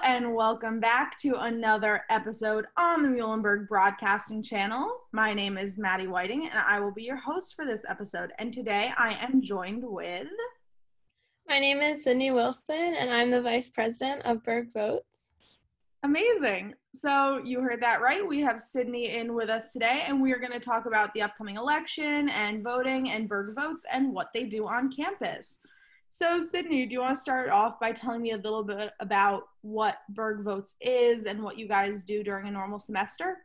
and welcome back to another episode on the Muhlenberg Broadcasting Channel. My name is Maddie Whiting, and I will be your host for this episode. And today I am joined with... My name is Sydney Wilson, and I'm the Vice President of Berg Votes. Amazing. So you heard that right. We have Sydney in with us today, and we are going to talk about the upcoming election and voting and Berg Votes and what they do on campus. So Sydney, do you want to start off by telling me a little bit about what Berg Votes is and what you guys do during a normal semester?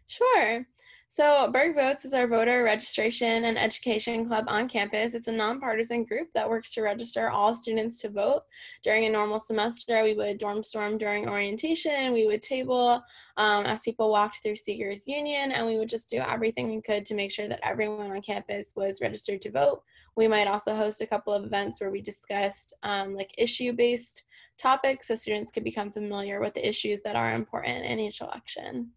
Sure. So Berg Votes is our voter registration and education club on campus. It's a nonpartisan group that works to register all students to vote. During a normal semester, we would dorm storm during orientation, we would table as people walked through Seekers Union, and we would just do everything we could to make sure that everyone on campus was registered to vote. We might also host a couple of events where we discussed like issue-based topics so students could become familiar with the issues that are important in each election.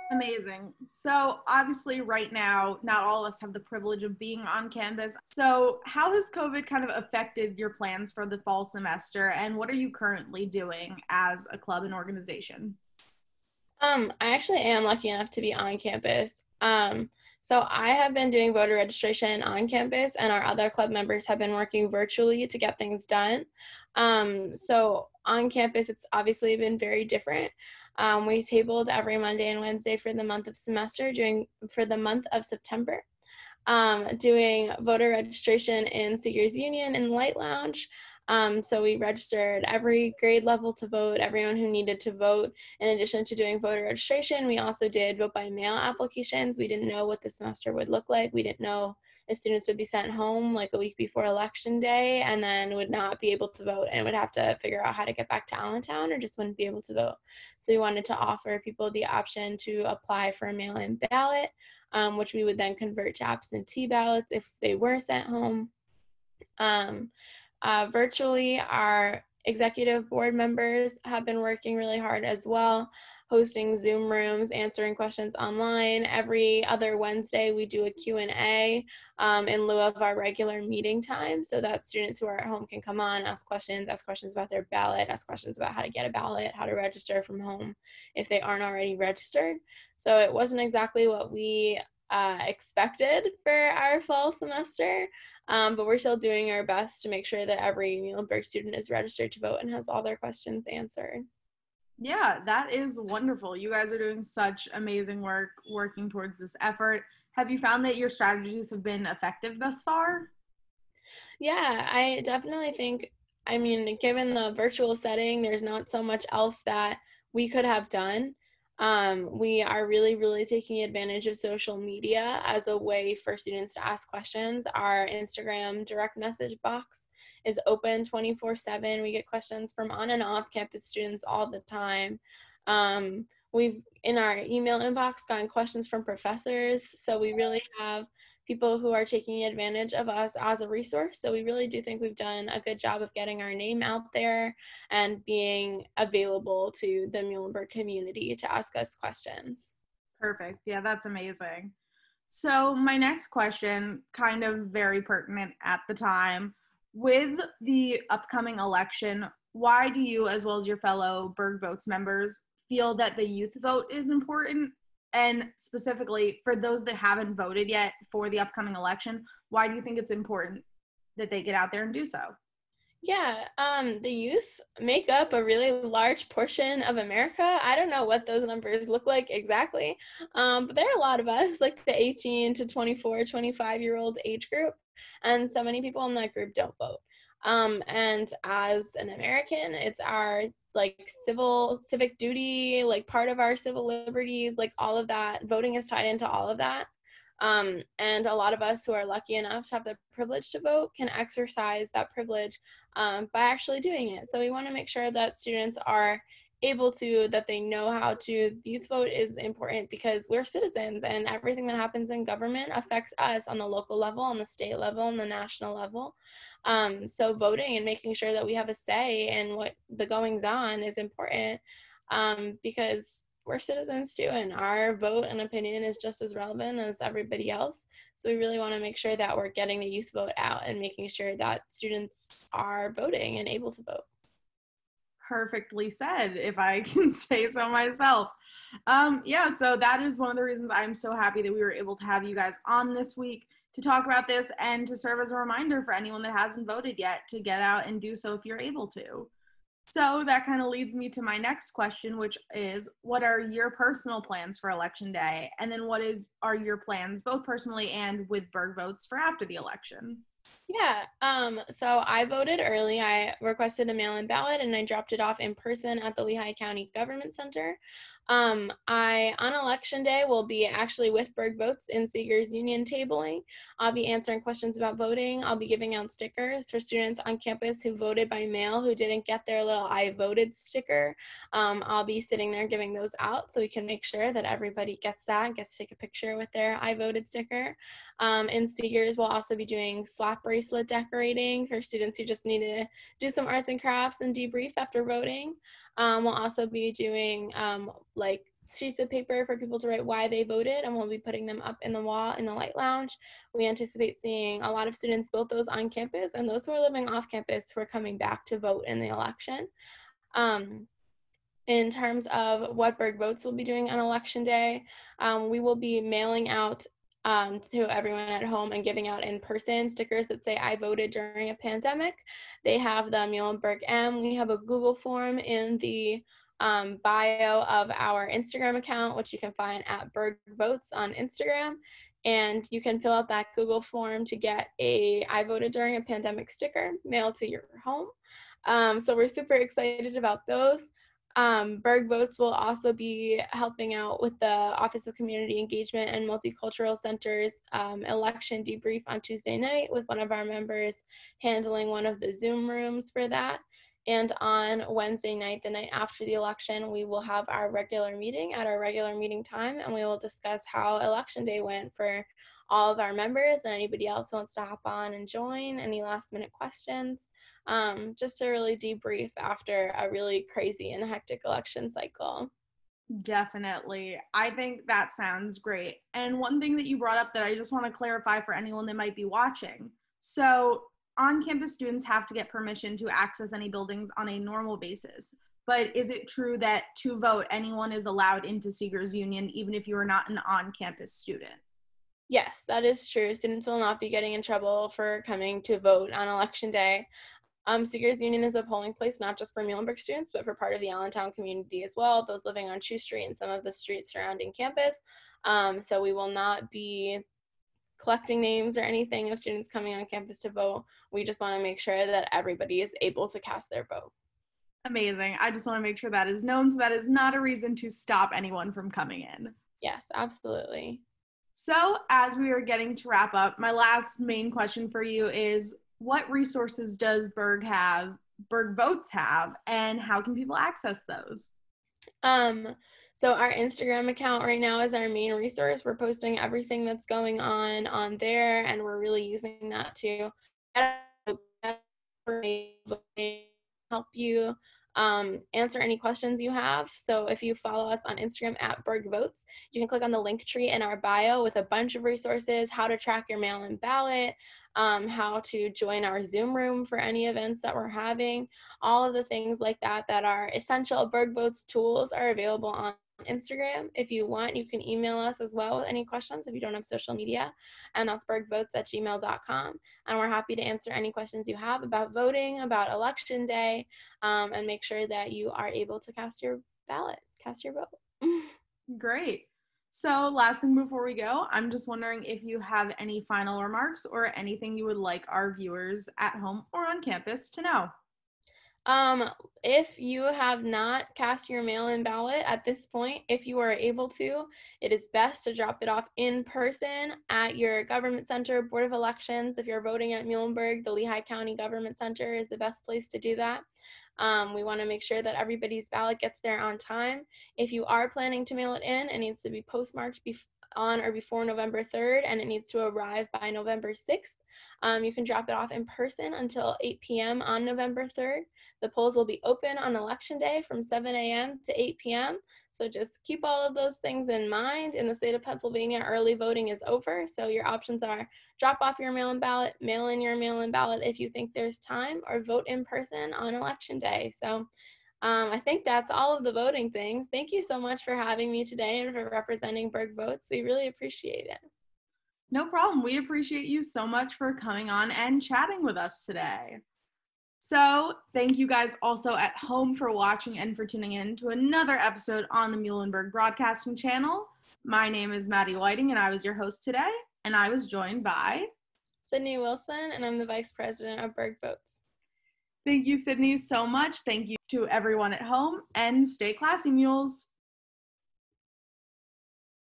Amazing. So obviously right now, not all of us have the privilege of being on campus. So how has COVID kind of affected your plans for the fall semester, and what are you currently doing as a club and organization? I actually am lucky enough to be on campus. So I have been doing voter registration on campus, and our other club members have been working virtually to get things done. So on campus, it's obviously been very different. We tabled every Monday and Wednesday for the month of September, doing voter registration in Seekers Union and Light Lounge. So we registered every grade level to vote, everyone who needed to vote. In addition to doing voter registration, we also did vote by mail applications. We didn't know what the semester would look like. We didn't know if students would be sent home like a week before election day and then would not be able to vote and would have to figure out how to get back to Allentown or just wouldn't be able to vote. So we wanted to offer people the option to apply for a mail-in ballot, which we would then convert to absentee ballots if they were sent home. Virtually, our executive board members have been working really hard as well, hosting Zoom rooms, answering questions online. Every other Wednesday, we do a Q&A in lieu of our regular meeting time so that students who are at home can come on, ask questions about their ballot, ask questions about how to get a ballot, how to register from home if they aren't already registered. So it wasn't exactly what we expected for our fall semester, but we're still doing our best to make sure that every Muhlenberg student is registered to vote and has all their questions answered. Yeah, that is wonderful. You guys are doing such amazing work working towards this effort. Have you found that your strategies have been effective thus far? Yeah, I definitely think, given the virtual setting, there's not so much else that we could have done. We are really taking advantage of social media as a way for students to ask questions. Our Instagram direct message box is open 24/7. We get questions from on and off campus students all the time. We've, in our email inbox, gotten questions from professors. So we really have people who are taking advantage of us as a resource. So we really do think we've done a good job of getting our name out there and being available to the Muhlenberg community to ask us questions. Perfect. Yeah, that's amazing. So my next question, kind of very pertinent at the time, with the upcoming election, why do you, as well as your fellow Berg Votes members, feel that the youth vote is important? And specifically, for those that haven't voted yet for the upcoming election, why do you think it's important that they get out there and do so? Yeah, the youth make up a really large portion of America. I don't know what those numbers look like exactly, but there are a lot of us, like the 18 to 24, 25-year-old age group, and so many people in that group don't vote. And as an American, it's our like civic duty, like part of our civil liberties, like all of that. Voting is tied into all of that. And a lot of us who are lucky enough to have the privilege to vote can exercise that privilege by actually doing it. So we want to make sure that students are able to, that they know how to. The youth vote is important because we're citizens and everything that happens in government affects us on the local level, on the state level, and the national level. So voting and making sure that we have a say in what the goings on is important because we're citizens too, and our vote and opinion is just as relevant as everybody else. So we really want to make sure that we're getting the youth vote out and making sure that students are voting and able to vote. perfectly said, if I can say so myself. Yeah, so that is one of the reasons I'm so happy that we were able to have you guys on this week to talk about this and to serve as a reminder for anyone that hasn't voted yet to get out and do so if you're able to. So that kind of leads me to my next question, which is, what are your personal plans for Election Day? And then are your plans, both personally and with Berg votes, for after the election? Yeah, so I voted early. I requested a mail-in ballot and I dropped it off in person at the Lehigh County Government Center. I, on election day, will be actually with Berg Votes in Seegers Union tabling. I'll be answering questions about voting. I'll be giving out stickers for students on campus who voted by mail who didn't get their little I voted sticker. I'll be sitting there giving those out so we can make sure that everybody gets to take a picture with their I voted sticker. In Seegers, we'll also be doing slap bracelet decorating for students who just need to do some arts and crafts and debrief after voting. We'll also be doing like sheets of paper for people to write why they voted, and we'll be putting them up in the wall in the light lounge. We anticipate seeing a lot of students, both those on campus and those who are living off campus, who are coming back to vote in the election. In terms of what Berg Votes will be doing on election day, we will be mailing out to everyone at home and giving out in person stickers that say I voted during a pandemic. They have the Muhlenberg M. We have a Google form in the bio of our Instagram account, which you can find at Berg Votes on Instagram. And you can fill out that Google form to get a I voted during a pandemic sticker mailed to your home. So we're super excited about those. Berg Votes will also be helping out with the Office of Community Engagement and Multicultural Center's election debrief on Tuesday night, with one of our members handling one of the Zoom rooms for that. And on Wednesday night, the night after the election, we will have our regular meeting at our regular meeting time, and we will discuss how Election Day went for all of our members and anybody else who wants to hop on and join, any last minute questions. Just to really debrief after a really crazy and hectic election cycle. Definitely. I think that sounds great. And one thing that you brought up that I just want to clarify for anyone that might be watching. So, on-campus students have to get permission to access any buildings on a normal basis. But is it true that to vote, anyone is allowed into Seegers Union, even if you are not an on-campus student? Yes, that is true. Students will not be getting in trouble for coming to vote on election day. Seegers Union is a polling place not just for Muhlenberg students, but for part of the Allentown community as well, those living on Chew Street and some of the streets surrounding campus. So we will not be collecting names or anything of students coming on campus to vote. We just want to make sure that everybody is able to cast their vote. Amazing. I just want to make sure that is known, so that is not a reason to stop anyone from coming in. Yes, absolutely. So, as we are getting to wrap up, my last main question for you is, what resources does Berg Votes have, and how can people access those? So our Instagram account right now is our main resource. We're posting everything that's going on there, and we're really using that to help you answer any questions you have. So if you follow us on Instagram at Berg Votes, you can click on the link tree in our bio with a bunch of resources, how to track your mail-in ballot, how to join our Zoom room for any events that we're having. All of the things like that that are essential Berg Votes tools are available on Instagram. If you want, you can email us as well with any questions if you don't have social media, and that's bergvotes@gmail.com. And we're happy to answer any questions you have about voting, about election day, and make sure that you are able to cast your ballot, cast your vote. Great. So, last thing before we go, I'm just wondering if you have any final remarks or anything you would like our viewers at home or on campus to know. If you have not cast your mail-in ballot at this point, if you are able to, it is best to drop it off in person at your government center, Board of Elections. If you're voting at Muhlenberg, the Lehigh County Government Center is the best place to do that. We want to make sure that everybody's ballot gets there on time. If you are planning to mail it in, it needs to be postmarked on or before November 3rd, and it needs to arrive by November 6th. You can drop it off in person until 8 p.m. on November 3rd. The polls will be open on election day from 7 a.m. to 8 p.m. So just keep all of those things in mind. In the state of Pennsylvania, early voting is over. So your options are drop off your mail-in ballot, mail in your mail-in ballot if you think there's time, or vote in person on election day. So I think that's all of the voting things. Thank you so much for having me today and for representing Berg Votes. We really appreciate it. No problem. We appreciate you so much for coming on and chatting with us today. So thank you guys also at home for watching and for tuning in to another episode on the Muhlenberg Broadcasting Channel. My name is Maddie Whiting, and I was your host today, and I was joined by Sydney Wilson, and I'm the Vice President of Berg Votes. Thank you, Sydney, so much. Thank you to everyone at home, and stay classy, mules.